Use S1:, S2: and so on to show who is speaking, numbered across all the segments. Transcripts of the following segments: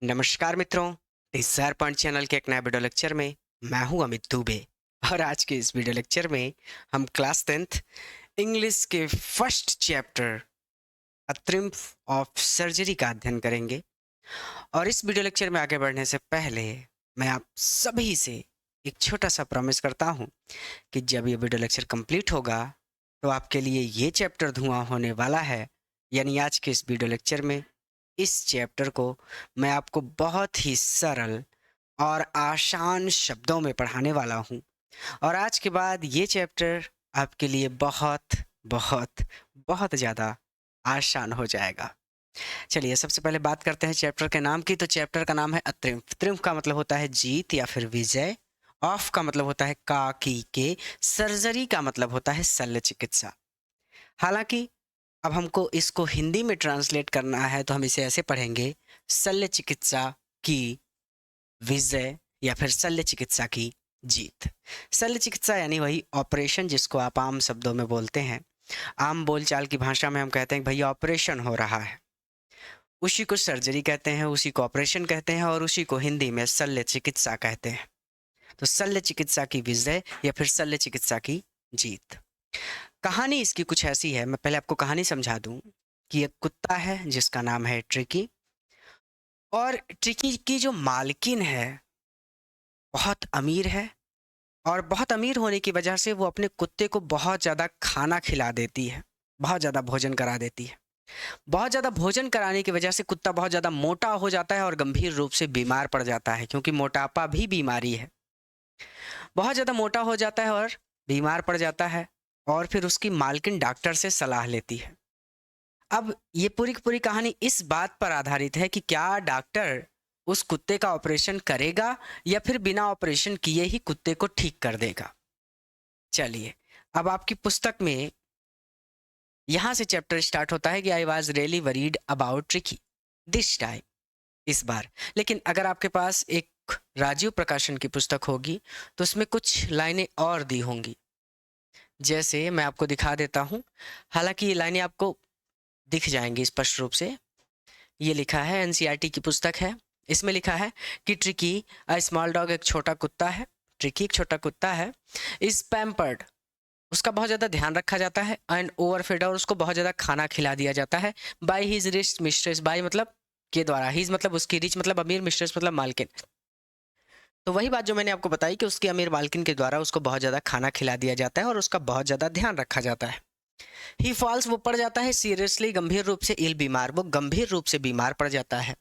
S1: नमस्कार मित्रों, desire point channel के एक नए वीडियो लेक्चर में मैं हूं अमित दुबे। और आज के इस वीडियो लेक्चर में हम क्लास 10th इंग्लिश के first chapter a triumph of surgery का अध्ययन करेंगे। और इस वीडियो लेक्चर में आगे बढ़ने से पहले मैं आप सभी से एक छोटा सा प्रॉमिस करता हूं कि जब ये वीडियो लेक्चर कंप्लीट होगा तो आपके लिए ये चैप्टर धुआं होने वाला है। यानी आज के इस वीडियो लेक्चर में इस चैप्टर को मैं आपको बहुत ही सरल और आसान शब्दों में पढ़ाने वाला हूँ। और आज के बाद ये चैप्टर आपके लिए बहुत बहुत बहुत ज़्यादा आसान हो जाएगा। चलिए सबसे पहले बात करते हैं चैप्टर के नाम की। तो चैप्टर का नाम है अत्रिम्फ। त्रिम्फ का मतलब होता है जीत या फिर विजय। ऑफ का मतलब होता है का की के। सर्जरी का मतलब होता है शल्य चिकित्सा। हालांकि अब हमको इसको हिंदी में ट्रांसलेट करना है तो हम इसे ऐसे पढ़ेंगे, शल्य चिकित्सा की विजय या फिर शल्य चिकित्सा की जीत। शल्य चिकित्सा यानी वही ऑपरेशन जिसको आप आम शब्दों में बोलते हैं। आम बोलचाल की भाषा में हम कहते हैं भैया ऑपरेशन हो रहा है, उसी को सर्जरी कहते हैं, उसी को ऑपरेशन कहते हैं और उसी को हिंदी में शल्य चिकित्सा कहते हैं। तो शल्य चिकित्सा की विजय या फिर शल्य चिकित्सा की जीत। कहानी इसकी कुछ ऐसी है, मैं पहले आपको कहानी समझा दूं कि एक कुत्ता है जिसका नाम है ट्रिकी। और ट्रिकी की जो मालकिन है बहुत अमीर है। और बहुत अमीर होने की वजह से वो अपने कुत्ते को बहुत ज़्यादा खाना खिला देती है, बहुत ज़्यादा भोजन करा देती है। बहुत ज़्यादा भोजन कराने की वजह से कुत्ता बहुत ज़्यादा मोटा हो जाता है और गंभीर रूप से बीमार पड़ जाता है, क्योंकि मोटापा भी बीमारी है। बहुत ज़्यादा मोटा हो जाता है और बीमार पड़ जाता है। और फिर उसकी मालकिन डॉक्टर से सलाह लेती है। अब ये पूरी की पूरी कहानी इस बात पर आधारित है कि क्या डॉक्टर उस कुत्ते का ऑपरेशन करेगा या फिर बिना ऑपरेशन किए ही कुत्ते को ठीक कर देगा। चलिए, अब आपकी पुस्तक में यहाँ से चैप्टर स्टार्ट होता है कि I was really worried about tricky this time, इस बार। लेकिन अगर आपके पास एक राजीव प्रकाशन की पुस्तक होगी तो उसमें कुछ लाइनें और दी होंगी, जैसे मैं आपको दिखा देता हूँ। हालांकि ये लाइनें आपको दिख जाएंगी स्पष्ट रूप से। ये लिखा है, एनसीईआरटी की पुस्तक है। इसमें लिखा है कि ट्रिकी अ स्मॉल डॉग, एक छोटा कुत्ता है। ट्रिकी एक छोटा कुत्ता है। इज पैम्पर्ड, उसका बहुत ज़्यादा ध्यान रखा जाता है। एंड ओवरफेड, और उसको बहुत ज़्यादा खाना खिला दिया जाता है। By his rich mistress, by मतलब के द्वारा, हिज मतलब उसकी, रिच मतलब अमीर, मिस्ट्रेस मतलब मालकिन। तो वही बात जो मैंने आपको बताई कि उसकी अमीर मालकिन के द्वारा उसको बहुत ज़्यादा खाना खिला दिया जाता है और उसका बहुत ज़्यादा ध्यान रखा जाता है। ही फॉल्स, वो पड़ जाता है, सीरियसली, गंभीर रूप से, इल, बीमार, वो गंभीर रूप से बीमार पड़ जाता है।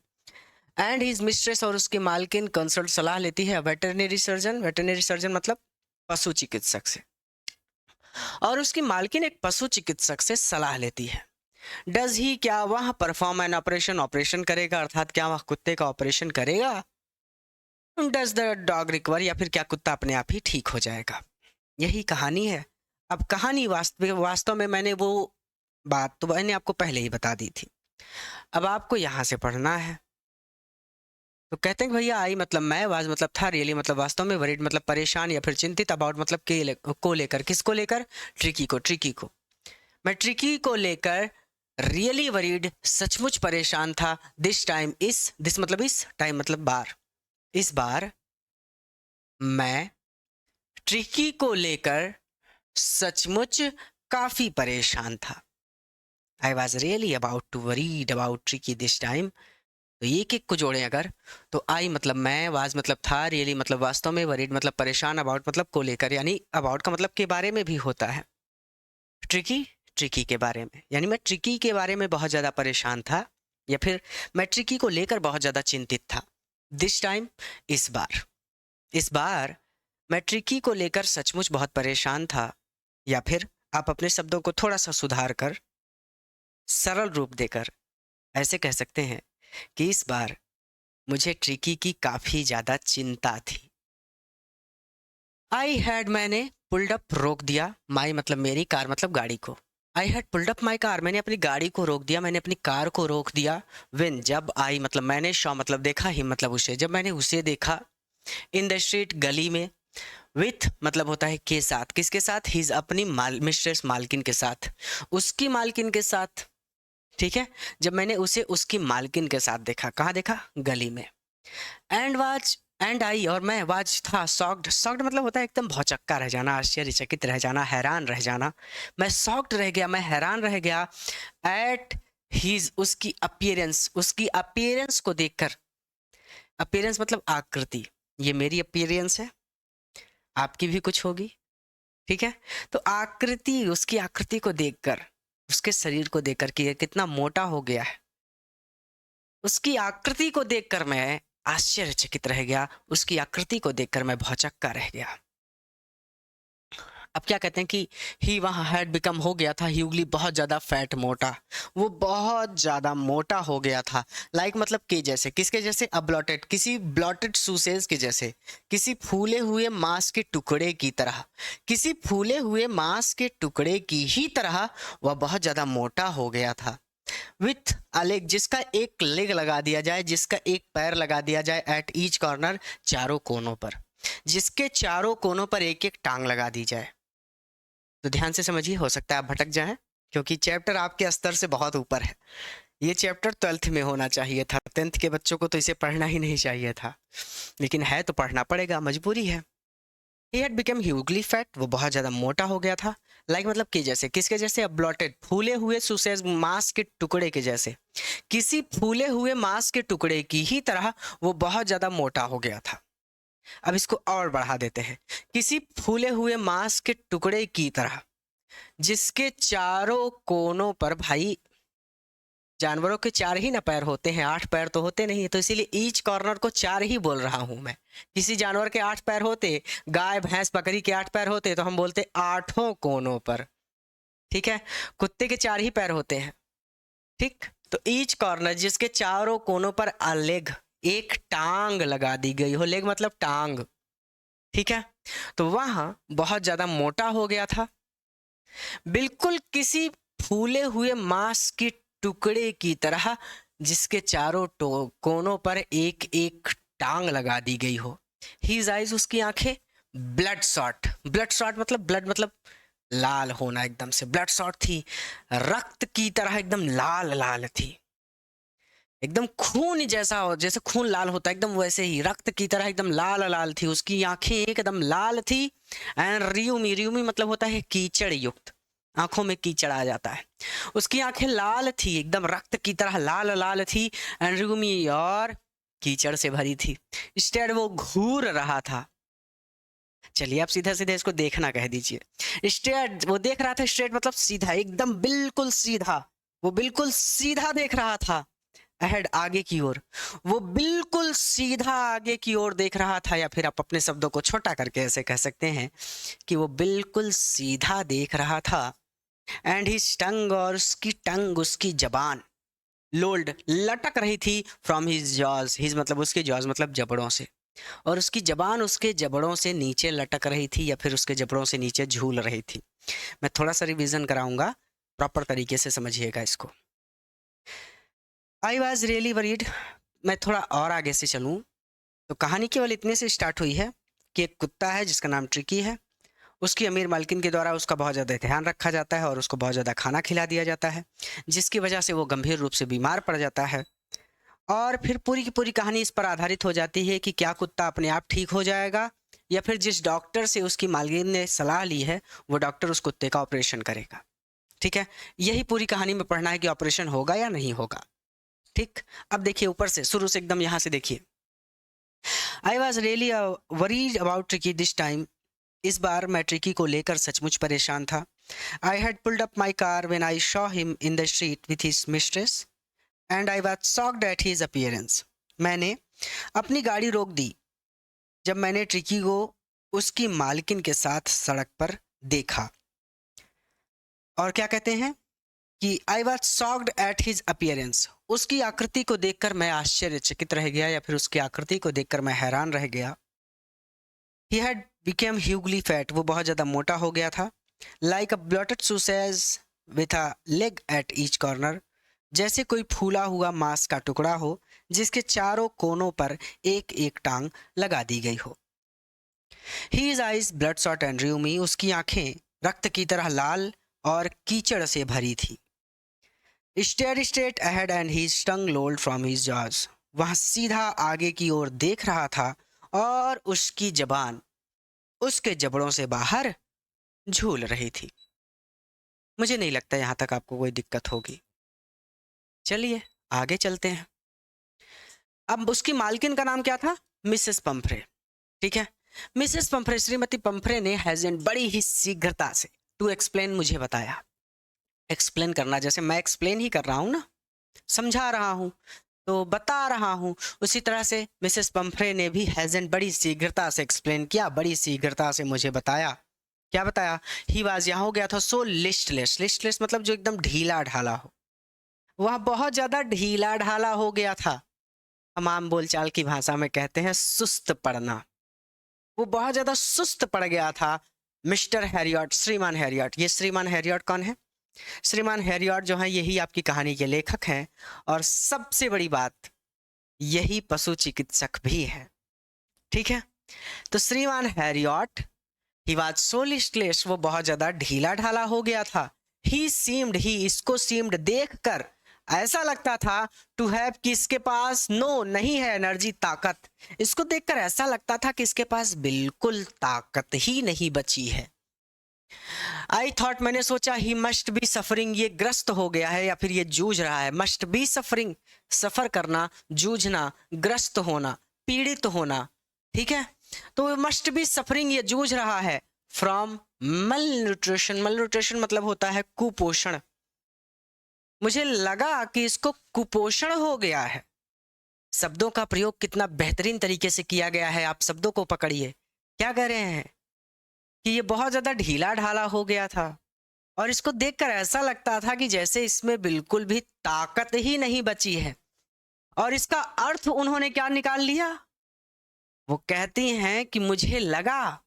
S1: एंड हिज मिस्ट्रेस, और उसकी मालकिन, कंसल्ट, सलाह लेती है वेटरनरी सर्जन। वेटरनरी सर्जन मतलब पशु चिकित्सक से। और उसकी मालकिन एक पशु चिकित्सक से सलाह लेती है। डज ही, क्या वह परफॉर्म एन ऑपरेशन, ऑपरेशन करेगा, अर्थात क्या वह कुत्ते का ऑपरेशन करेगा। डज द डॉग रिकवर, या फिर क्या कुत्ता अपने आप ही ठीक हो जाएगा। यही कहानी है। अब कहानी वास्तव में मैंने वो बात तो मैंने आपको पहले ही बता दी थी। अब आपको यहाँ से पढ़ना है। तो कहते हैं कि भैया आई मतलब मैं, वाज मतलब था, रियली मतलब वास्तव में, वरीड मतलब परेशान या फिर चिंतित, अबाउट मतलब को लेकर, किसको लेकर, ट्रिकी को। ट्रिकी को मैं ट्रिकी को लेकर रियली वरीड, सचमुच परेशान था। दिस टाइम, इस, दिस मतलब इस, टाइम मतलब बार, इस बार मैं ट्रिकी को लेकर सचमुच काफी परेशान था। I was really about to worried about tricky this time. तो ये एक को जोड़ें अगर, तो आई मतलब मैं, वाज मतलब था, रियली मतलब वास्तव में, वरीड मतलब परेशान, अबाउट मतलब को लेकर, यानी अबाउट का मतलब के बारे में भी होता है। ट्रिकी, ट्रिकी के बारे में, यानी मैं ट्रिकी के बारे में बहुत ज़्यादा परेशान था, या फिर मैं ट्रिकी को लेकर बहुत ज़्यादा चिंतित था। दिस टाइम, इस बार, इस बार मैं ट्रिकी को लेकर सचमुच बहुत परेशान था। या फिर आप अपने शब्दों को थोड़ा सा सुधार कर, सरल रूप देकर ऐसे कह सकते हैं कि इस बार मुझे ट्रिकी की काफ़ी ज़्यादा चिंता थी। आई हैड, मैंने, पुल्ड अप, रोक दिया, माई मतलब मेरी, कार मतलब गाड़ी को। I had pulled up my car, मैंने अपनी गाड़ी को रोक दिया, मैंने अपनी कार को रोक दिया। विन, जब, आई मतलब मैंने, शॉ मतलब देखा, हिम मतलब उसे, जब मैंने उसे देखा। इन द स्ट्रीट, गली में। विथ मतलब होता है के साथ, किसके साथ, हिज अपनी मिस्ट्रेस मालकिन के साथ, उसकी मालकिन के साथ। ठीक है, जब मैंने उसे उसकी मालकिन के साथ देखा। कहाँ देखा? गली में। एंड आई, और मैं वाज था सॉक्ड। सॉक्ड मतलब होता है एकदम भौचक्का रह जाना, आश्चर्यचकित रह जाना, हैरान रह जाना। मैं सॉक्ड रह गया, मैं हैरान रह गया एट हीज, उसकी अपीयरेंस, उसकी अपीयरेंस को देखकर। अपीयरेंस मतलब आकृति। ये मेरी अपीयरेंस है, आपकी भी कुछ होगी, ठीक है। तो आकृति, उसकी आकृति को देखकर, उसके शरीर को देखकर कि ये कितना मोटा हो गया है, उसकी आकृति को देखकर मैं आश्चर्यचकित रह गया, उसकी आकृति को देखकर मैं भौचक्का रह गया। अब क्या कहते हैं कि ही वहाँ हैड बिकम, हो गया था, ह्यूगली बहुत ज़्यादा फैट, मोटा। वो बहुत ज़्यादा मोटा हो गया था। लाइक मतलब के जैसे, किसके जैसे? अब्लॉटेड, किसी ब्लॉटेड सूसेज के जैसे, किसी फूले हुए मांस के टुकड़े की तरह, किसी फूले हुए मांस के टुकड़े की ही तरह वह बहुत ज़्यादा मोटा हो गया था। विथ अ लेग, जिसका एक लेग लगा दिया जाए, जिसका एक पैर लगा दिया जाए, एट ईच कॉर्नर, चारों कोनों पर, जिसके चारों कोनों पर एक एक टांग लगा दी जाए। तो ध्यान से समझिए, हो सकता है आप भटक जाएं, क्योंकि चैप्टर आपके स्तर से बहुत ऊपर है। ये चैप्टर 12th में होना चाहिए था, 10th के बच्चों को तो इसे पढ़ना ही नहीं चाहिए था, लेकिन है तो पढ़ना पड़ेगा, मजबूरी है। He had become hugely fat, वो बहुत ज़्यादा मोटा हो गया था। लाइक मतलब के जैसे, किसके जैसे? ब्लॉटेड, फूले हुए सुसेज, मांस के टुकड़े के जैसे, किसी फूले हुए मांस के टुकड़े की ही तरह वो बहुत ज़्यादा मोटा हो गया था। अब इसको और बढ़ा देते हैं, किसी फूले हुए मांस के टुकड़े की तरह, जिसके चारों कोनों पर, भाई जानवरों के चार ही ना पैर होते हैं, 8 पैर तो होते नहीं, तो इसीलिए ईच कॉर्नर को 4 ही बोल रहा हूं मैं। किसी जानवर के 8 पैर होते, गाय भैंस बकरी के 8 पैर होते, तो हम बोलते 8 कोनों पर, ठीक है। कुत्ते के 4 ही पैर होते हैं, ठीक। तो ईच कॉर्नर, जिसके चारों कोनों पर अ लेग, एक टांग लगा दी गई हो। लेग मतलब टांग, ठीक है। तो वहां बहुत ज्यादा मोटा हो गया था, बिल्कुल किसी फूले हुए मांस के टुकड़े की तरह, जिसके चारों कोनों पर एक एक टांग लगा दी गई हो। हीज आइज, उसकी आंखें, ब्लड शॉट, ब्लड शॉट मतलब ब्लड मतलब लाल होना, एकदम से ब्लड शॉट थी, रक्त की तरह एकदम लाल लाल थी, एकदम खून जैसा हो, जैसे खून लाल होता है एकदम वैसे ही रक्त की तरह एकदम लाल लाल थी उसकी आंखें, एकदम लाल थी। एंड रियूमी, रियूमी मतलब होता है कीचड़ युक्त, आंखों में कीचड़ आ जाता है। उसकी आंखें लाल थी, एकदम रक्त की तरह लाल लाल थी। एंड रियूमी, और कीचड़ से भरी थी। इंस्टेड वो घूर रहा था। चलिए आप सीधा सीधा इसको देखना कह दीजिए। स्ट्रेट, वो देख रहा था, स्ट्रेट मतलब सीधा, एकदम बिल्कुल सीधा, वो बिल्कुल सीधा देख रहा था। अहेड, आगे की ओर, वो बिल्कुल सीधा आगे की ओर देख रहा था, या फिर आप अपने शब्दों को छोटा करके ऐसे कह सकते हैं कि वो बिल्कुल सीधा देख रहा था। एंड हिज टंग, और उसकी टंग, उसकी जबान, लोल्ड, लटक रही थी, फ्रॉम हिज जॉज, हिज मतलब उसके जॉज मतलब जबड़ों से, और उसकी जबान उसके जबड़ों से नीचे लटक रही थी, या फिर उसके जबड़ों से नीचे झूल रही थी। मैं थोड़ा सा रिवीजन कराऊंगा, प्रॉपर तरीके से समझिएगा इसको। आई वॉज रियली वरीड, मैं थोड़ा और आगे से चलूं तो कहानी केवल इतने से स्टार्ट हुई है कि एक कुत्ता है जिसका नाम ट्रिकी है। उसकी अमीर मालकिन के द्वारा उसका बहुत ज़्यादा ध्यान रखा जाता है और उसको बहुत ज़्यादा खाना खिला दिया जाता है, जिसकी वजह से वो गंभीर रूप से बीमार पड़ जाता है। और फिर पूरी की पूरी कहानी इस पर आधारित हो जाती है कि क्या कुत्ता अपने आप ठीक हो जाएगा, या फिर जिस डॉक्टर से उसकी मालकिन ने सलाह ली है वो डॉक्टर उस कुत्ते का ऑपरेशन करेगा, ठीक है। यही पूरी कहानी में पढ़ना है कि ऑपरेशन होगा या नहीं होगा, ठीक। अब देखिए ऊपर से, शुरू से एकदम यहाँ से देखिए। I was really worried about tricky this time, इस बार मैं ट्रिकी को लेकर सचमुच परेशान था। I had pulled up my car when I saw him in the street with his mistress and I was shocked at his appearance. मैंने अपनी गाड़ी रोक दी जब मैंने ट्रिकी को उसकी मालकिन के साथ सड़क पर देखा। और क्या कहते हैं कि I was shocked at his appearance, उसकी आकृति को देखकर मैं आश्चर्यचकित रह गया, या फिर उसकी आकृति को देखकर मैं हैरान रह गया। ही हैड बिकेम ह्यूगली फैट, वो बहुत ज़्यादा मोटा हो गया था। Like a blotted sausage with a leg at each corner, जैसे कोई फूला हुआ मांस का टुकड़ा हो जिसके चारों कोनों पर एक एक टांग लगा दी गई हो। His eyes bloodshot and rheumy, उसकी आंखें रक्त की तरह लाल और कीचड़ से भरी थी। Stare straight ahead and his tongue lolled from his jaws. वह सीधा आगे की ओर देख रहा था और उसकी जबान उसके जबड़ों से बाहर झूल रही थी। मुझे नहीं लगता यहाँ तक आपको कोई दिक्कत होगी। चलिए आगे चलते हैं। अब उसकी मालकिन का नाम क्या था? Mrs Pomfrey. ठीक है, मिसेस पंफ्रे, श्रीमती पंफ्रे ने हैजेंट बड़ी ही शीघ्रता से टू एक्सप्लेन मुझे बताया। एक्सप्लेन करना जैसे मैं एक्सप्लेन ही कर रहा हूँ ना, समझा रहा हूँ तो बता रहा हूँ, उसी तरह से मिसेस पंफ्रे ने भी हैजेंट बड़ी शीघ्रता से एक्सप्लेन किया, बड़ी शीघ्रता से मुझे बताया। क्या बताया? ही वाज, यहाँ हो गया था सो लिस्टलेस। लिस्टलेस मतलब जो एकदम ढीला ढाला हो। वह बहुत ज़्यादा ढीला ढाला हो गया था। हम आम बोलचाल की भाषा में कहते हैं सुस्त पड़ना। वो बहुत ज़्यादा सुस्त पड़ गया था। मिस्टर हैरियट, श्रीमान हैरियट। ये श्रीमान हैरियट कौन है? श्रीमान हैरियट जो है यही आपकी कहानी के लेखक हैं, और सबसे बड़ी बात यही पशु चिकित्सक भी है। ठीक है, तो श्रीमान Harriet, he was so listless, वो बहुत ज्यादा ढीला ढाला हो गया था। ही सीम्ड, ही इसको सीम्ड देखकर ऐसा लगता था, टू हैव कि इसके पास नो नहीं है एनर्जी, ताकत। इसको देखकर ऐसा लगता था कि इसके पास बिल्कुल ताकत ही नहीं बची है। आई थॉट, मैंने सोचा, ही मस्ट बी सफरिंग, ये ग्रस्त हो गया है या फिर ये जूझ रहा है। मस्ट बी सफरिंग, सफर करना, जूझना, ग्रस्त होना, पीड़ित होना। ठीक है, तो मस्ट बी सफरिंग, ये जूझ रहा है फ्रॉम मल न्यूट्रिशन। मल न्यूट्रिशन मतलब होता है कुपोषण। मुझे लगा कि इसको कुपोषण हो गया है। शब्दों का प्रयोग कितना बेहतरीन तरीके से किया गया है, आप शब्दों को पकड़िए। क्या कह रहे हैं कि ये बहुत ज्यादा ढीला ढाला हो गया था, और इसको देखकर ऐसा लगता था कि जैसे इसमें बिल्कुल भी ताकत ही नहीं बची है। और इसका अर्थ उन्होंने क्या निकाल लिया? वो कहती हैं कि मुझे लगा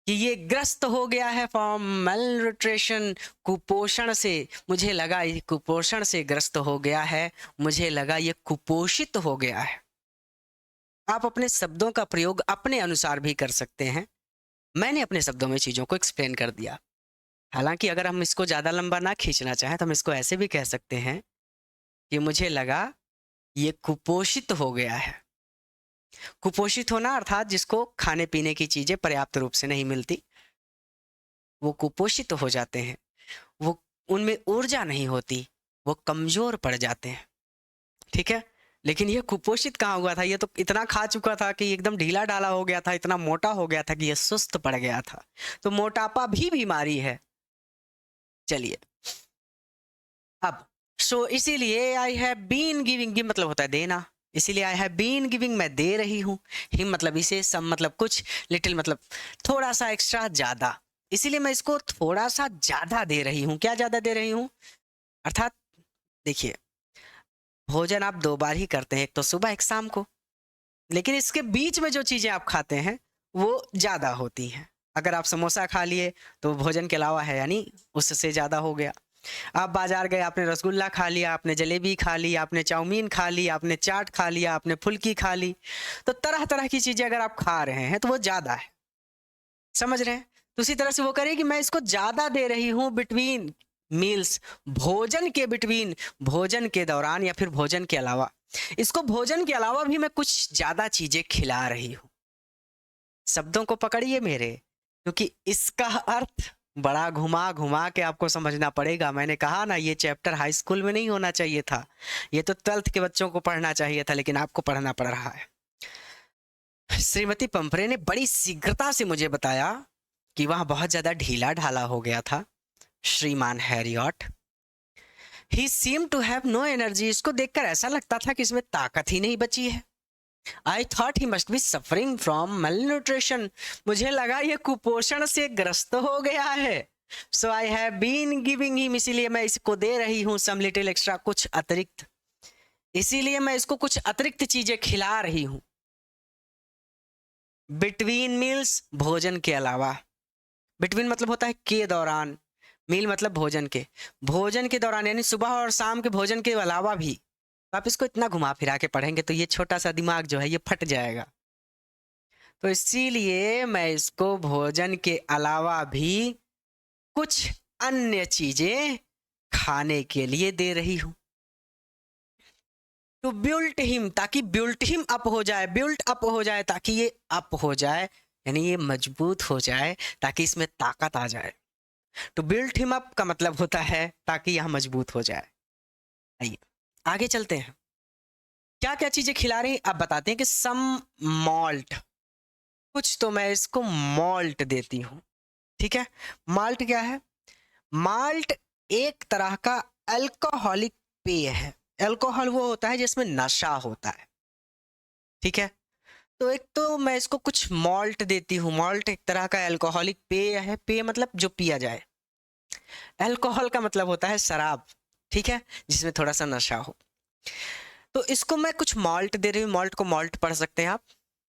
S1: कि ये ग्रस्त हो गया है फ्रॉम malnutrition, कुपोषण से। मुझे लगा ये कुपोषण से ग्रस्त हो गया है, मुझे लगा ये कुपोषित हो गया है। आप अपने शब्दों का प्रयोग अपने अनुसार भी कर सकते हैं। मैंने अपने शब्दों में चीज़ों को एक्सप्लेन कर दिया। हालांकि अगर हम इसको ज़्यादा लंबा ना खींचना चाहें तो हम इसको ऐसे भी कह सकते हैं कि मुझे लगा ये कुपोषित हो गया है। कुपोषित होना अर्थात जिसको खाने पीने की चीज़ें पर्याप्त रूप से नहीं मिलती, वो कुपोषित हो जाते हैं। वो, उनमें ऊर्जा नहीं होती, वो कमज़ोर पड़ जाते हैं। ठीक है, लेकिन ये कुपोषित कहाँ हुआ था? ये तो इतना खा चुका था कि एकदम ढीला ढाला हो गया था, इतना मोटा हो गया था कि ये सुस्त पड़ गया था। तो मोटापा भी बीमारी है। चलिए अब, सो इसीलिए I have been giving, give मतलब होता है देना, इसीलिए आई हैव बीन गिविंग, मैं दे रही हूँ। हिम मतलब इसे, सम मतलब कुछ, लिटिल मतलब थोड़ा सा, एक्स्ट्रा ज्यादा। इसीलिए मैं इसको थोड़ा सा ज्यादा दे रही हूँ। क्या ज्यादा दे रही हूँ? अर्थात देखिए, भोजन आप 2 बार ही करते हैं, एक तो सुबह एक शाम को, लेकिन इसके बीच में जो चीजें आप खाते हैं वो ज्यादा होती हैं। अगर आप समोसा खा लिए तो भोजन के अलावा है, यानी उससे ज्यादा हो गया। आप बाजार गए, आपने रसगुल्ला खा लिया, आपने जलेबी खा ली, आपने चाउमीन खा ली, आपने चाट खा लिया, आपने फुल्की खा ली। तो तरह तरह की चीजें अगर आप खा रहे हैं तो वो ज्यादा है। समझ रहे हैं? तो उसी तरह से वो करें कि मैं इसको ज्यादा दे रही हूँ बिटवीन मील्स, भोजन के बिटवीन, भोजन के दौरान या फिर भोजन के अलावा। इसको भोजन के अलावा भी मैं कुछ ज्यादा चीजें खिला रही हूँ। शब्दों को पकड़िए मेरे, क्योंकि इसका अर्थ बड़ा घुमा घुमा के आपको समझना पड़ेगा। मैंने कहा ना, ये चैप्टर हाई स्कूल में नहीं होना चाहिए था, ये तो 12th के बच्चों को पढ़ना चाहिए था, लेकिन आपको पढ़ना पड़ रहा है। श्रीमती पंपरे ने बड़ी शीघ्रता से मुझे बताया कि वह बहुत ज्यादा ढीला ढाला हो गया था। श्रीमान Harriet, he seem to have no energy, इसको देखकर ऐसा लगता था कि इसमें ताकत ही नहीं बची है। I thought he must be suffering from malnutrition, मुझे लगा ये कुपोषण से ग्रस्त हो गया है। So I have been giving him, इसीलिए मैं इसको दे रही हूँ सम लिटिल एक्स्ट्रा, कुछ अतिरिक्त। इसीलिए मैं इसको कुछ अतिरिक्त चीजें खिला रही हूँ। बिटवीन मील्स, भोजन के अलावा। बिटवीन मतलब होता है के दौरान, मील मतलब भोजन के, भोजन के दौरान यानी सुबह और शाम के भोजन के अलावा भी। आप इसको इतना घुमा फिरा के पढ़ेंगे तो ये छोटा सा दिमाग जो है ये फट जाएगा। तो इसीलिए मैं इसको भोजन के अलावा भी कुछ अन्य चीजें खाने के लिए दे रही हूं। टू बिल्ट हिम, ताकि बिल्ट हिम अप हो जाए, बिल्ट अप हो जाए, ताकि ये अप हो जाए, यानी ये मजबूत हो जाए, ताकि इसमें ताकत आ जाए। टू बिल्ट हिम अप का मतलब होता है ताकि यह मजबूत हो जाए। आइए आगे चलते हैं। क्या क्या चीजें खिला रही हैं अब बताते हैं कि सम मॉल्ट, कुछ तो मैं इसको मॉल्ट देती हूँ। ठीक है, माल्ट क्या है? माल्ट एक तरह का अल्कोहलिक पेय है। अल्कोहल वो होता है जिसमें नशा होता है। ठीक है, तो एक तो मैं इसको कुछ मॉल्ट देती हूँ। मॉल्ट एक तरह का अल्कोहलिक पेय है। पेय मतलब जो पिया जाए। अल्कोहल का मतलब होता है शराब। ठीक है, जिसमें थोड़ा सा नशा हो। तो इसको मैं कुछ मॉल्ट दे रही हूँ। मॉल्ट को मॉल्ट पढ़ सकते हैं आप।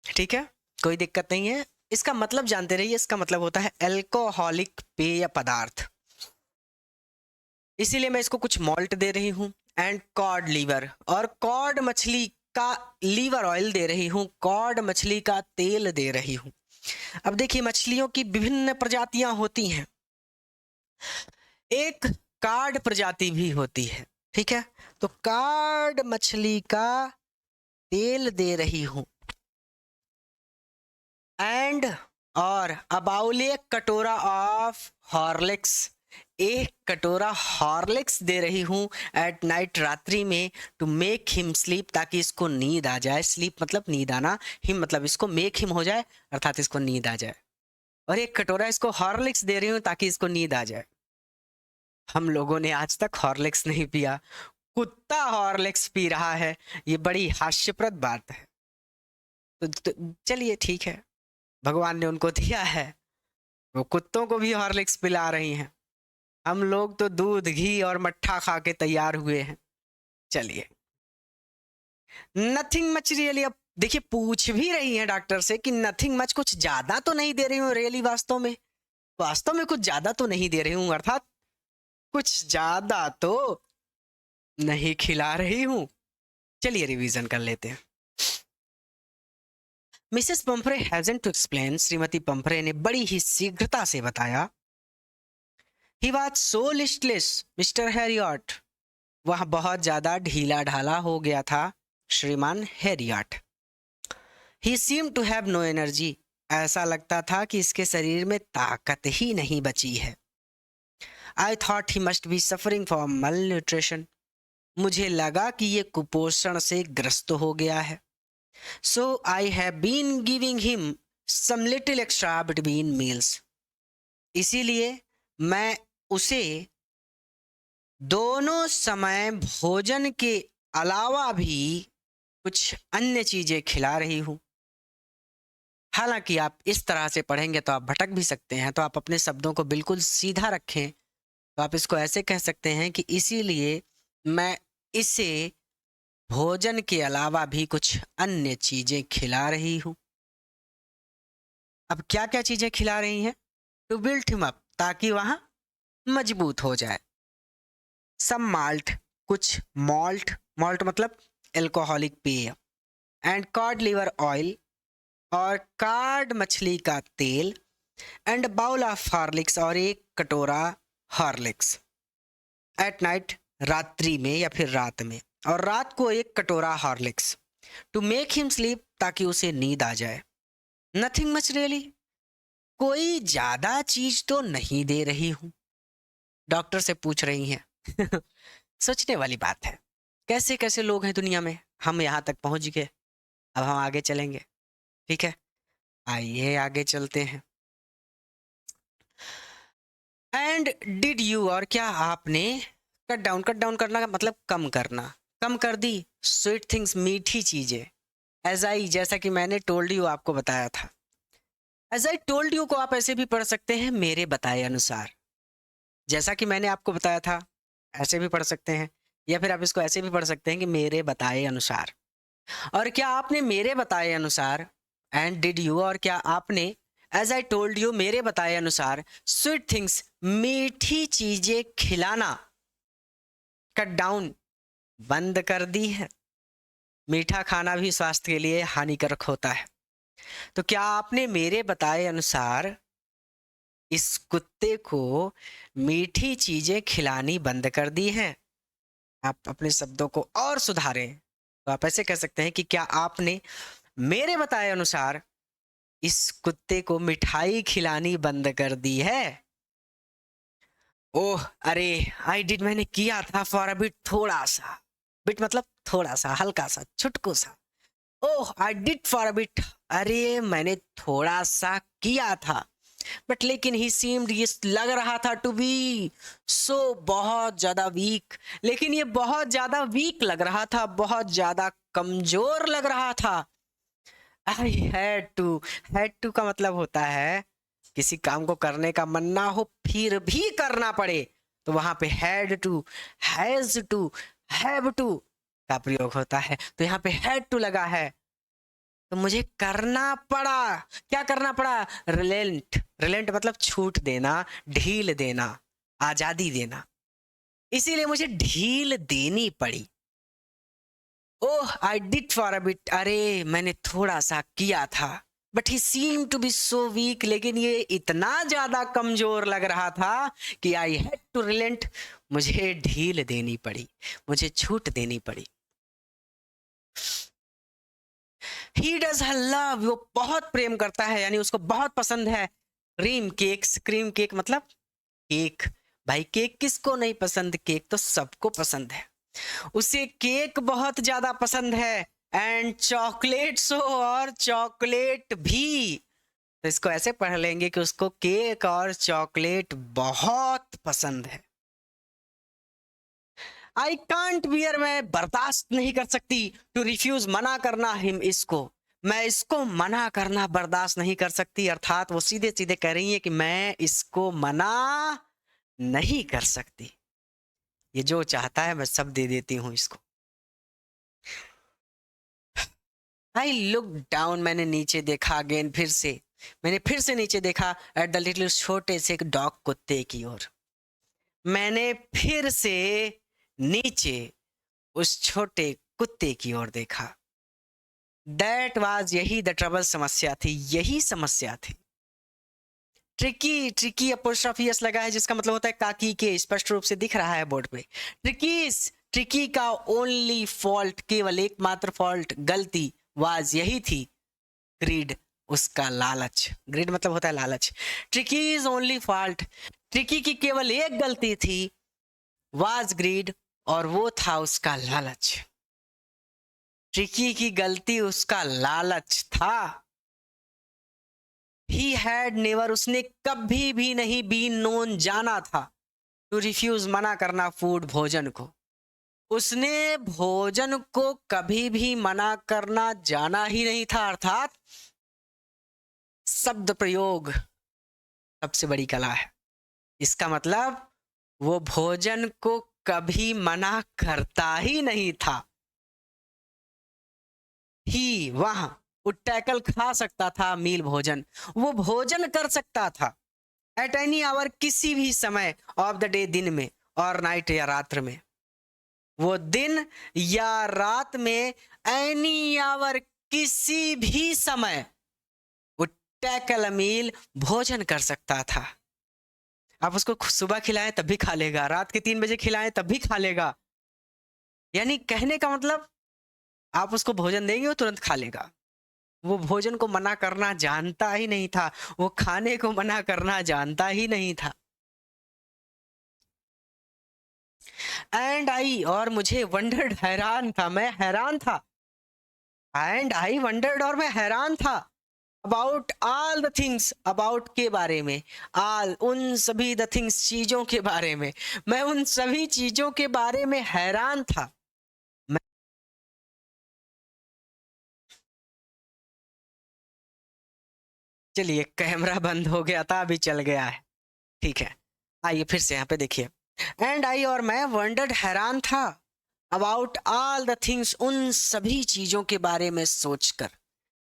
S1: ठीक है, कोई दिक्कत नहीं है। इसका मतलब जानते रहिए, इसका मतलब होता है अल्कोहलिक पेय पदार्थ। इसीलिए मैं इसको कुछ मॉल्ट दे रही हूँ। एंड कॉड लीवर, और कॉड मछली का लीवर ऑयल दे रही हूँ, कॉड मछली का तेल दे रही हूँ। अब देखिए, मछलियों की विभिन्न प्रजातियां होती हैं। एक कार्ड प्रजाति भी होती है। ठीक है, तो कार्ड मछली का तेल दे रही हूं। एंड, और अबाउल एक कटोरा ऑफ हॉर्लिक्स, एक कटोरा हॉर्लिक्स दे रही हूं एट नाइट, रात्रि में, टू मेक हिम स्लीप, ताकि इसको नींद आ जाए। स्लीप मतलब नींद आना, हिम मतलब इसको मेक हिम हो जाए, अर्थात इसको नींद आ जाए। और एक कटोरा इसको हॉर्लिक्स दे रही हूं ताकि इसको नींद आ जाए। हम लोगों ने आज तक हॉर्लिक्स नहीं पिया, कुत्ता हॉर्लिक्स पी रहा है। ये बड़ी हास्यप्रद बात है। तो चलिए ठीक है, भगवान ने उनको दिया है, वो कुत्तों को भी हॉर्लिक्स पिला रही हैं। हम लोग तो दूध घी और मट्ठा खा के तैयार हुए हैं। चलिए, नथिंग मच रियली। अब देखिए, पूछ भी रही हैं डॉक्टर से कि नथिंग मच, कुछ ज्यादा तो नहीं दे रही हूँ रियली, वास्तव में, वास्तव में कुछ ज्यादा तो नहीं दे रही हूँ, अर्थात कुछ ज्यादा तो नहीं खिला रही हूँ। चलिए रिवीजन कर लेते हैं। Mrs Pumphrey hastened to explain, श्रीमती पंफरे ने बड़ी ही शीघ्रता से बताया। He was so listless Mr Harriet, वह बहुत ज्यादा ढीला ढाला हो गया था श्रीमान Harriet. He seem to have no energy, ऐसा लगता था कि इसके शरीर में ताकत ही नहीं बची है। I thought he must be suffering from मल न्यूट्रिशन, मुझे लगा कि ये कुपोषण से ग्रस्त हो गया है। So I have been giving him some little extra between meals. इसीलिए मैं उसे दोनों समय भोजन के अलावा भी कुछ अन्य चीजें खिला रही हूँ। हालांकि आप इस तरह से पढ़ेंगे तो आप भटक भी सकते हैं, तो आप अपने शब्दों को बिल्कुल सीधा रखें। तो आप इसको ऐसे कह सकते हैं कि इसीलिए मैं इसे भोजन के अलावा भी कुछ अन्य चीजें खिला रही हूँ। अब क्या क्या चीजें खिला रही हैं? टू बिल्ड हिम अप, ताकि वहां मजबूत हो जाए। सम माल्ट, कुछ मॉल्ट, मॉल्ट मतलब एल्कोहलिक पेय। एंड कॉड लिवर ऑयल, और कार्ड मछली का तेल। एंड बाउल ऑफ हॉर्लिक्स, और एक कटोरा हॉर्लिक्स। एट नाइट, रात्रि में या फिर रात में, और रात को एक कटोरा Horlicks. To make him sleep, ताकि उसे नींद आ जाए। नथिंग मच रियली, कोई ज्यादा चीज तो नहीं दे रही हूं, डॉक्टर से पूछ रही हैं। सोचने वाली बात है, कैसे कैसे लोग हैं दुनिया में। हम यहाँ तक पहुंच गए, अब हम आगे चलेंगे। ठीक है, आइए आगे चलते हैं। एंड डिड यू, और क्या आपने, कट डाउन करना का मतलब कम करना, कम कर दी स्वीट थिंग्स, मीठी चीजें। एज आई, जैसा कि मैंने टोल्ड यू, आपको बताया था। एज आई टोल्ड यू को आप ऐसे भी पढ़ सकते हैं, मेरे बताए अनुसार। जैसा कि मैंने आपको बताया था, ऐसे भी पढ़ सकते हैं, या फिर आप इसको ऐसे भी पढ़ सकते हैं कि मेरे बताए अनुसार। और क्या आपने मेरे बताए अनुसार, एंड डिड यू, और क्या आपने, एज आई टोल्ड यू, मेरे बताए अनुसार, स्वीट थिंग्स, मीठी चीजें खिलाना, कट डाउन, बंद कर दी है। मीठा खाना भी स्वास्थ्य के लिए हानिकारक होता है। तो क्या आपने मेरे बताए अनुसार इस कुत्ते को मीठी चीजें खिलानी बंद कर दी हैं। आप अपने शब्दों को और सुधारें तो आप ऐसे कह सकते हैं कि क्या आपने मेरे बताए अनुसार इस कुत्ते को मिठाई खिलानी बंद कर दी है? ओह अरे, आई डिड, मैंने किया था फॉर अ बिट, थोड़ा सा। बिट मतलब थोड़ा सा, हल्का सा, छुटकू सा। Oh I did for a bit, अरे मैंने थोड़ा सा किया था। बट लेकिन ही सीम्ड, ये लग रहा था टू बी सो, बहुत ज्यादा वीक। लेकिन ये बहुत ज्यादा वीक लग रहा था, बहुत ज्यादा कमजोर लग रहा था। आई हैड टू का मतलब होता है किसी काम को करने का मन ना हो फिर भी करना पड़े, तो वहां पे had to, has to, have to का प्रयोग होता है। तो यहाँ पे हैड टू लगा है तो मुझे करना पड़ा। क्या करना पड़ा? रिलेंट। रिलेंट मतलब छूट देना, ढील देना, आजादी देना। इसीलिए मुझे ढील देनी पड़ी। Oh I did for a bit, अरे मैंने थोड़ा सा किया था। But he seem to be so weak, लेकिन ये इतना ज्यादा कमजोर लग रहा था कि आई हैड टू रिलेंट, मुझे ढील देनी पड़ी, मुझे छूट देनी पड़ी। ही डज लव, वो बहुत प्रेम करता है, यानी उसको बहुत पसंद है क्रीम केक्स। क्रीम केक मतलब केक। भाई केक किसको नहीं पसंद? केक तो सबको पसंद है। उसे केक बहुत ज्यादा पसंद है। एंड चॉकलेट्स, और चॉकलेट भी। तो इसको ऐसे पढ़ लेंगे कि उसको केक और चॉकलेट बहुत पसंद है। आई कांट बियर, मैं बर्दाश्त नहीं कर सकती। टू रिफ्यूज, मना करना, हिम, इसको। मैं इसको मना करना बर्दाश्त नहीं कर सकती, अर्थात वो सीधे सीधे कह रही है कि मैं इसको मना नहीं कर सकती। ये जो चाहता है मैं सब दे देती हूँ इसको। आई लुक डाउन, मैंने नीचे देखा। अगेन, फिर से मैंने फिर से नीचे देखा। एट द लिटिल, छोटे से एक डॉग, कुत्ते की ओर। मैंने फिर से नीचे उस छोटे कुत्ते की ओर देखा। दैट वाज, यही द ट्रबल, समस्या थी, यही समस्या थी। ट्रिकी, ट्रिकी अपोस्ट्रोफी एस लगा है जिसका मतलब होता है काकी के, स्पष्ट रूप से दिख रहा है बोर्ड पे। ट्रिकीस, ट्रिकी का ओनली फॉल्ट, केवल एकमात्र फॉल्ट, गलती, वाज, यही थी, ग्रीड, उसका लालच। ग्रीड मतलब होता है लालच। Tricky is only fault, tricky की केवल एक गलती थी, वाज ग्रीड, और वो था उसका लालच। ट्रिकी की गलती उसका लालच था। ही हैड नेवर, उसने कभी भी नहीं, बीन नोन, जाना था, टू रिफ्यूज, मना करना, फूड, भोजन को। उसने भोजन को कभी भी मना करना जाना ही नहीं था, अर्थात शब्द प्रयोग सबसे बड़ी कला है। इसका मतलब वो भोजन को कभी मना करता ही नहीं था। ही, वहां, टैकल खा सकता था, मील, भोजन, वो भोजन कर सकता था। एट एनी आवर, किसी भी समय, ऑफ द डे, दिन में, और नाइट, या रात्र में। वो दिन या रात में, एनी आवर, किसी भी समय, वो टैकल मील, भोजन कर सकता था। आप उसको सुबह खिलाएं तब भी खा लेगा, रात के 3 बजे खिलाएं तब भी खा लेगा। यानी कहने का मतलब, आप उसको भोजन देंगे वो तुरंत खा लेगा। वो भोजन को मना करना जानता ही नहीं था, वो खाने को मना करना जानता ही नहीं था। एंड आई, और मुझे, वंडर्ड, हैरान था, मैं हैरान था। एंड आई वंडर्ड, और मैं हैरान था। About all the things, about के बारे में, ऑल, उन सभी, द थिंग्स, चीजों के बारे में, मैं उन सभी चीजों के बारे में हैरान था। चलिए, कैमरा बंद हो गया था, अभी चल गया है, ठीक है। आइए फिर से यहाँ पे देखिए। एंड आई, और मैं, वंडर्ड, हैरान था। अबाउट ऑल द थिंग्स, उन सभी चीजों के बारे में सोचकर,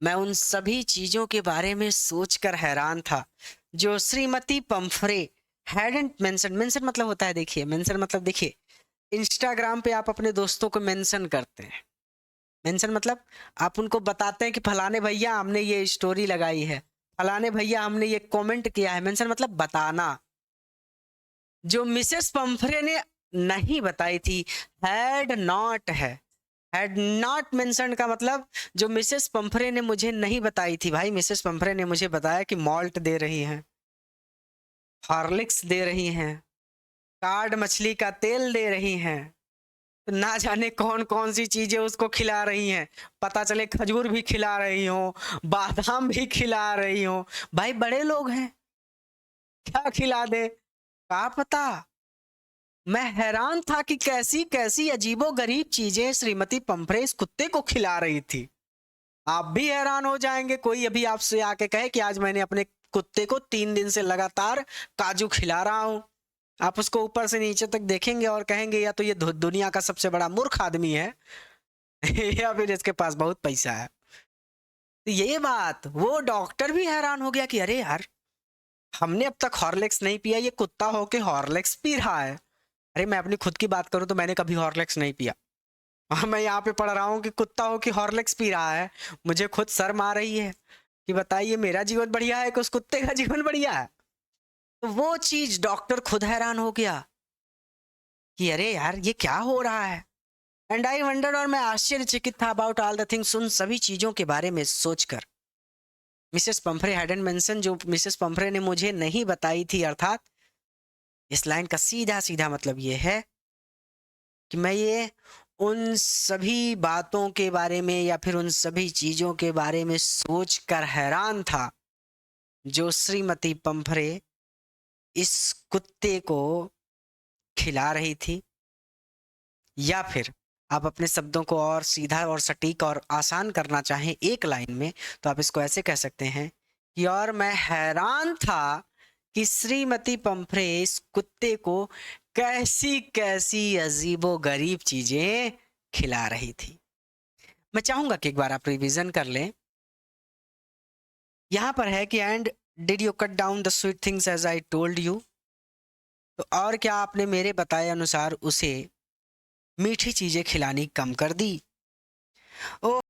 S1: मैं उन सभी चीजों के बारे में सोचकर हैरान था जो श्रीमती पंफरे हैडंट मेंशन। मेंशन मतलब होता है, देखिए, मेंशन मतलब, देखिए, इंस्टाग्राम पे आप अपने दोस्तों को मेंशन करते हैं। मेंशन मतलब आप उनको बताते हैं कि फलाने भैया हमने ये स्टोरी लगाई है, फलाने भैया हमने ये कमेंट किया है, मेंशन मतलब बताना, जो मिसेस पंफरे ने नहीं बताई थी। हैड नॉट है, हैड नॉट मेंशन का मतलब जो मिसेस पंफरे ने मुझे नहीं बताई थी। भाई मिसेस पंफरे ने मुझे बताया कि मॉल्ट दे रही हैं, हॉर्लिक्स दे रही हैं, कार्ड मछली का तेल दे रही हैं, तो ना जाने कौन कौन सी चीजें उसको खिला रही हैं। पता चले खजूर भी खिला रही हो, बादाम भी खिला रही हो। भाई बड़े लोग हैं, क्या खिला दे क्या पता। मैं हैरान था कि कैसी कैसी अजीबो गरीब चीजें श्रीमती पंफरे इस कुत्ते को खिला रही थी। आप भी हैरान हो जाएंगे, कोई अभी आपसे आके कहे कि आज मैंने अपने कुत्ते को 3 दिन से लगातार काजू खिला रहा हूं। आप उसको ऊपर से नीचे तक देखेंगे और कहेंगे या तो ये दुनिया का सबसे बड़ा मूर्ख आदमी है या फिर इसके पास बहुत पैसा है। तो ये बात, वो डॉक्टर भी हैरान हो गया कि अरे यार, हमने अब तक हॉर्लिक्स नहीं पिया, ये कुत्ता होके हॉर्लिक्स पी रहा है। अरे मैं अपनी खुद की बात करूं तो मैंने कभी हॉर्लिक्स नहीं पिया, और मैं यहाँ पे पढ़ रहा हूँ कि कुत्ता हो कि हॉर्लिक्स पी रहा है। मुझे खुद शर्म आ रही है कि बताइए मेरा जीवन बढ़िया है कि उस कुत्ते का जीवन बढ़िया है। तो वो चीज डॉक्टर खुद हैरान हो गया कि अरे यार ये क्या हो रहा है। एंड आई वंडर, और मैं आश्चर्यचकित था अबाउट ऑल द थिंग्स, उन सभी चीजों के बारे में सोचकर। मिसेस पंफरे हैडन मेंशन, जो मिसेस पंफरे ने मुझे नहीं बताई थी, अर्थात इस लाइन का सीधा सीधा मतलब ये है कि मैं ये उन सभी बातों के बारे में या फिर उन सभी चीजों के बारे में सोचकर हैरान था जो श्रीमती पंफरे इस कुत्ते को खिला रही थी। या फिर आप अपने शब्दों को और सीधा और सटीक और आसान करना चाहें एक लाइन में, तो आप इसको ऐसे कह सकते हैं कि और मैं हैरान था कि श्रीमती पंफरे इस कुत्ते को कैसी कैसी अजीबो गरीब चीजें खिला रही थी। मैं चाहूंगा कि एक बार आप रिवीजन कर लें। यहां पर है कि and did you cut down the sweet things as I told you, तो और क्या आपने मेरे बताए अनुसार उसे मीठी चीजें खिलानी कम कर दी। Oh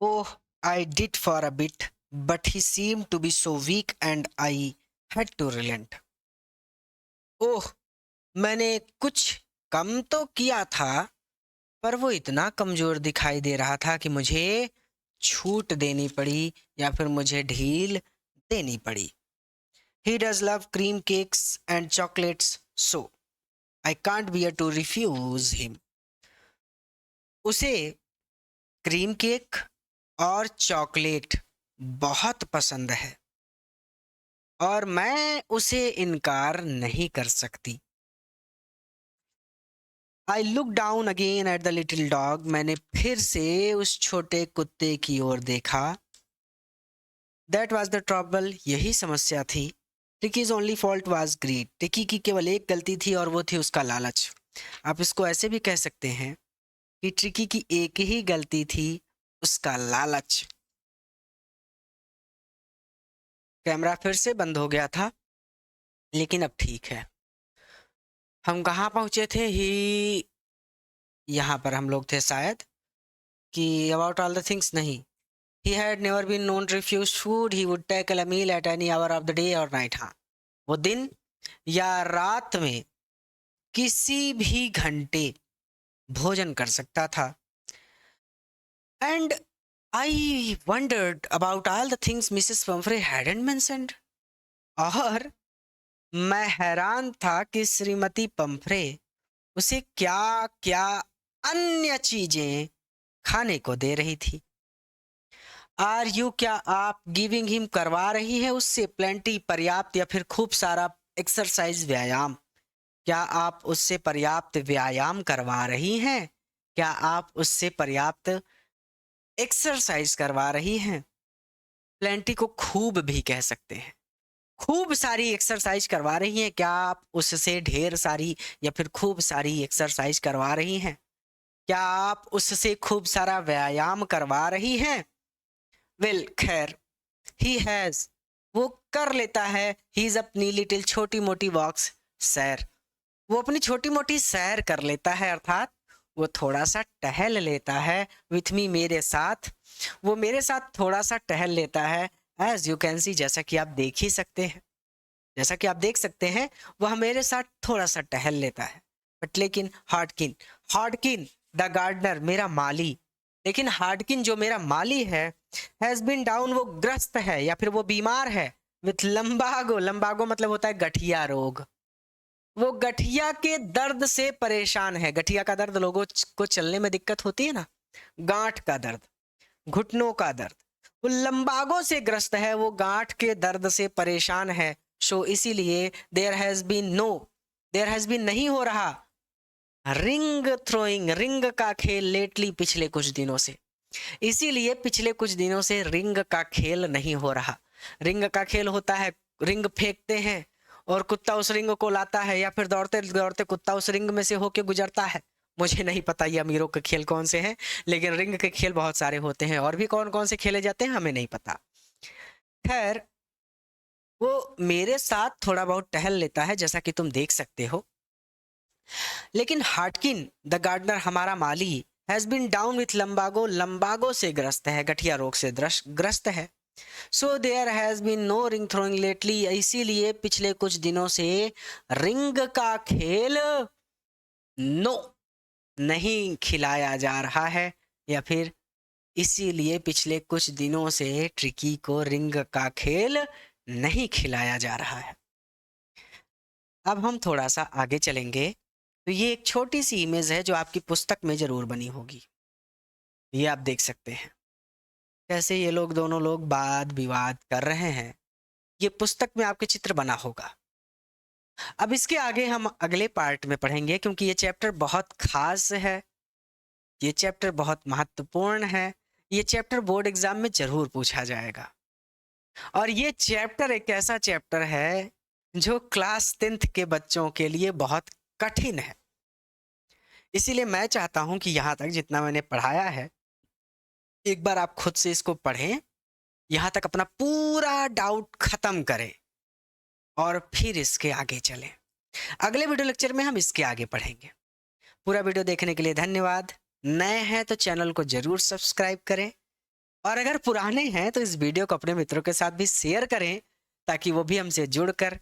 S1: oh, I did for a bit but he seem to be so weak and I had to relent. Oh, मैंने कुछ कम तो किया था, पर वो इतना कमजोर दिखाई दे रहा था कि मुझे छूट देनी पड़ी या फिर मुझे ढील देनी पड़ी। He does love cream cakes and chocolates, so I can't bear to refuse him. उसे क्रीम केक और चॉकलेट बहुत पसंद है और मैं उसे इनकार नहीं कर सकती। I look down again at the little dog. मैंने फिर से उस छोटे कुत्ते की ओर देखा। That was the trouble. यही समस्या थी। टिकीज ओनली फॉल्ट वाज ग्रीड। टिकी की केवल एक गलती थी और वो थी उसका लालच। आप इसको ऐसे भी कह सकते हैं कि ट्रिकी की एक ही गलती थी, उसका लालच। कैमरा फिर से बंद हो गया था, लेकिन अब ठीक है। हम कहाँ पहुंचे थे ही, यहाँ पर हम लोग थे शायद, कि अबाउट ऑल द थिंग्स नहीं। He had never been known to refuse food, he would tackle a meal at any hour of the day और नाइट। हाँ, वो दिन या रात में किसी भी घंटे भोजन कर सकता था। And I wandered about all the things Mrs पंफरे hadn't mentioned, और मैं हैरान था कि श्रीमती पंफरे उसे क्या क्या अन्य चीजें खाने को दे रही थी। आर यू, क्या आप गिविंग हिम करवा रही है उससे प्लेंटी पर्याप्त या फिर खूब सारा एक्सरसाइज व्यायाम? क्या आप उससे पर्याप्त व्यायाम करवा रही हैं? क्या आप उससे पर्याप्त एक्सरसाइज करवा रही हैं? प्लेंटी को खूब भी कह सकते हैं। खूब सारी एक्सरसाइज करवा रही हैं? क्या आप उससे ढेर सारी या फिर खूब सारी एक्सरसाइज करवा रही हैं? क्या आप उससे खूब सारा व्यायाम करवा रही हैं? वेल खैर, ही हैज, वो कर लेता है, ही इज अपनी लिटिल छोटी मोटी वॉक्स, सैर, वो अपनी छोटी मोटी सैर कर लेता है, अर्थात वो थोड़ा सा टहल लेता है विथ मी, मेरे साथ। वो मेरे साथ थोड़ा सा टहल लेता है। एज यू कैन सी, जैसा कि आप देख ही सकते हैं, जैसा कि आप देख सकते हैं, वह मेरे साथ थोड़ा सा टहल लेता है। बट लेकिन हार्डकिन, हार्डकिन द गार्डनर, मेरा माली, लेकिन हार्डकिन जो मेरा माली है, हैज बीन डाउन, वो ग्रस्त है या फिर वो बीमार है, विथ लंबागो, लंबागो मतलब होता है गठिया रोग। वो गठिया के दर्द से परेशान है। गठिया का दर्द, लोगों को चलने में दिक्कत होती है ना, गांठ का दर्द, घुटनों का दर्द, वो लंबागो से ग्रस्त है, वो गांठ के दर्द से परेशान है। सो इसीलिए देयर हैज बीन नहीं हो रहा रिंग थ्रोइंग, रिंग का खेल, लेटली, पिछले कुछ दिनों से। इसीलिए पिछले कुछ दिनों से रिंग का खेल नहीं हो रहा। रिंग का खेल होता है, रिंग फेंकते हैं और कुत्ता उस रिंग को लाता है, या फिर दौड़ते दौड़ते कुत्ता उस रिंग में से होके गुजरता है। मुझे नहीं पता ये अमीरों के खेल कौन से हैं, लेकिन रिंग के खेल बहुत सारे होते हैं, और भी कौन कौन से खेले जाते हैं हमें नहीं पता। खैर, वो मेरे साथ थोड़ा बहुत टहल लेता है, जैसा कि तुम देख सकते हो। लेकिन हार्टकिन द गार्डनर, हमारा माली, has been down with lumbago, lumbago से ग्रस्त है, गठिया रोग से ग्रस्त है। So there has been no ring throwing lately, इसीलिए पिछले कुछ दिनों से रिंग का खेल नो नहीं खिलाया जा रहा है, या फिर इसीलिए पिछले कुछ दिनों से ट्रिकी को रिंग का खेल नहीं खिलाया जा रहा है। अब हम थोड़ा सा आगे चलेंगे, तो ये एक छोटी सी इमेज है जो आपकी पुस्तक में जरूर बनी होगी। ये आप देख सकते हैं कैसे ये लोग, दोनों लोग वाद विवाद कर रहे हैं। ये पुस्तक में आपके चित्र बना होगा। अब इसके आगे हम अगले पार्ट में पढ़ेंगे, क्योंकि ये चैप्टर बहुत खास है, ये चैप्टर बहुत महत्वपूर्ण है, ये चैप्टर बोर्ड एग्जाम में जरूर पूछा जाएगा। और ये चैप्टर एक ऐसा चैप्टर है जो क्लास 10th के बच्चों के लिए बहुत कठिन है। इसीलिए मैं चाहता हूं कि यहाँ तक जितना मैंने पढ़ाया है, एक बार आप खुद से इसको पढ़ें, यहाँ तक अपना पूरा डाउट खत्म करें, और फिर इसके आगे चलें। अगले वीडियो लेक्चर में हम इसके आगे पढ़ेंगे। पूरा वीडियो देखने के लिए धन्यवाद। नए हैं तो चैनल को जरूर सब्सक्राइब करें, और अगर पुराने हैं तो इस वीडियो को अपने मित्रों के साथ भी शेयर करें, ताकि वो भी हमसे जुड़कर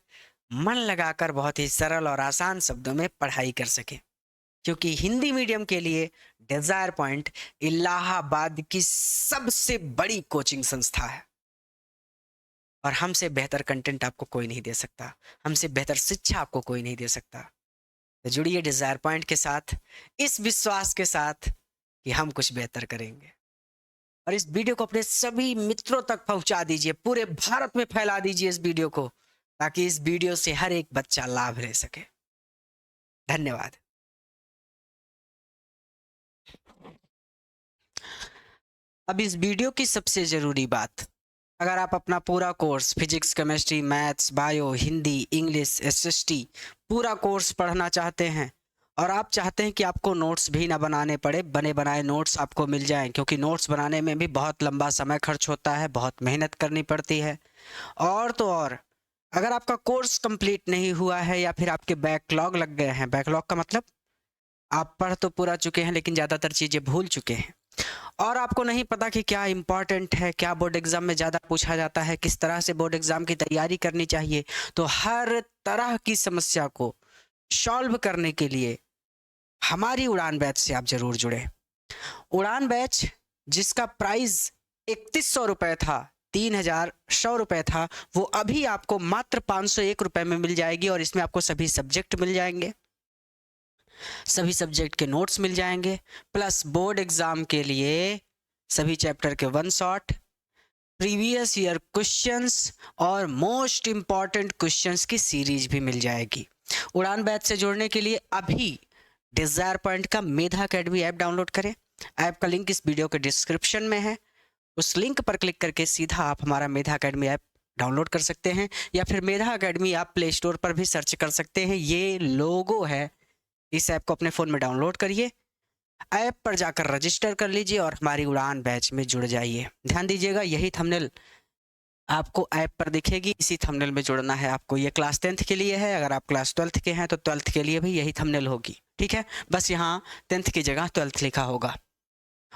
S1: मन लगाकर बहुत ही सरल और आसान शब्दों में पढ़ाई कर सकें। क्योंकि हिंदी मीडियम के लिए डिजायर पॉइंट इलाहाबाद की सबसे बड़ी कोचिंग संस्था है, और हमसे बेहतर कंटेंट आपको कोई नहीं दे सकता, हमसे बेहतर शिक्षा आपको कोई नहीं दे सकता। तो जुड़िए डिजायर पॉइंट के साथ, इस विश्वास के साथ कि हम कुछ बेहतर करेंगे। और इस वीडियो को अपने सभी मित्रों तक पहुंचा दीजिए, पूरे भारत में फैला दीजिए इस वीडियो को, ताकि इस वीडियो से हर एक बच्चा लाभ ले सके। धन्यवाद। अब इस वीडियो की सबसे ज़रूरी बात, अगर आप अपना पूरा course physics, chemistry, maths, bio, Hindi, English, SST पूरा कोर्स पढ़ना चाहते हैं, और आप चाहते हैं कि आपको नोट्स भी ना बनाने पड़े, बने बनाए नोट्स आपको मिल जाएं, क्योंकि नोट्स बनाने में भी बहुत लंबा समय खर्च होता है, बहुत मेहनत करनी पड़ती है। और तो और, अगर आपका कोर्स कंप्लीट नहीं हुआ है, या फिर आपके बैकलॉग लग गए हैं, बैकलॉग का मतलब आप पढ़ तो पूरा चुके हैं लेकिन ज़्यादातर चीज़ें भूल चुके हैं, और आपको नहीं पता कि क्या इम्पॉर्टेंट है, क्या बोर्ड एग्जाम में ज़्यादा पूछा जाता है, किस तरह से बोर्ड एग्जाम की तैयारी करनी चाहिए, तो हर तरह की समस्या को सॉल्व करने के लिए हमारी उड़ान बैच से आप जरूर जुड़े। उड़ान बैच जिसका प्राइस 3100 रुपये था, 3100 रुपये था, वो अभी आपको मात्र 501 रुपये में मिल जाएगी, और इसमें आपको सभी सब्जेक्ट मिल जाएंगे, सभी सब्जेक्ट के नोट्स मिल जाएंगे, प्लस बोर्ड एग्जाम के लिए सभी चैप्टर के one shot, previous year questions और मोस्ट इंपॉर्टेंट क्वेश्चंस की सीरीज भी मिल जाएगी। उड़ान बैच से जुड़ने के लिए अभी डिजायर पॉइंट का मेधा अकेडमी ऐप डाउनलोड करें। ऐप का लिंक इस वीडियो के डिस्क्रिप्शन में है, उस लिंक पर क्लिक करके सीधा आप हमारा मेधा अकेडमी ऐप डाउनलोड कर सकते हैं, या फिर मेधा अकेडमी आप प्ले स्टोर पर भी सर्च कर सकते हैं। ये लोगो है, इस ऐप को अपने फ़ोन में डाउनलोड करिए, ऐप पर जाकर रजिस्टर कर लीजिए और हमारी उड़ान बैच में जुड़ जाइए। ध्यान दीजिएगा, यही थंबनेल आपको ऐप पर दिखेगी, इसी थंबनेल में जुड़ना है आपको। ये क्लास 10th के लिए है, अगर आप क्लास 12th के हैं तो 12th के लिए भी यही थंबनेल होगी, ठीक है। बस यहाँ 10th की जगह 12th लिखा होगा।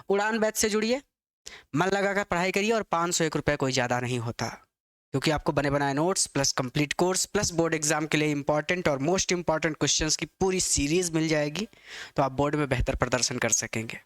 S1: उड़ान बैच से जुड़िए, मन लगाकर पढ़ाई करिए, और 501 रुपये कोई ज़्यादा नहीं होता, क्योंकि आपको बने बनाए notes plus complete course plus board exam के लिए इंपॉर्टेंट और मोस्ट इंपॉर्टेंट क्वेश्चंस की पूरी सीरीज मिल जाएगी, तो आप बोर्ड में बेहतर प्रदर्शन कर सकेंगे।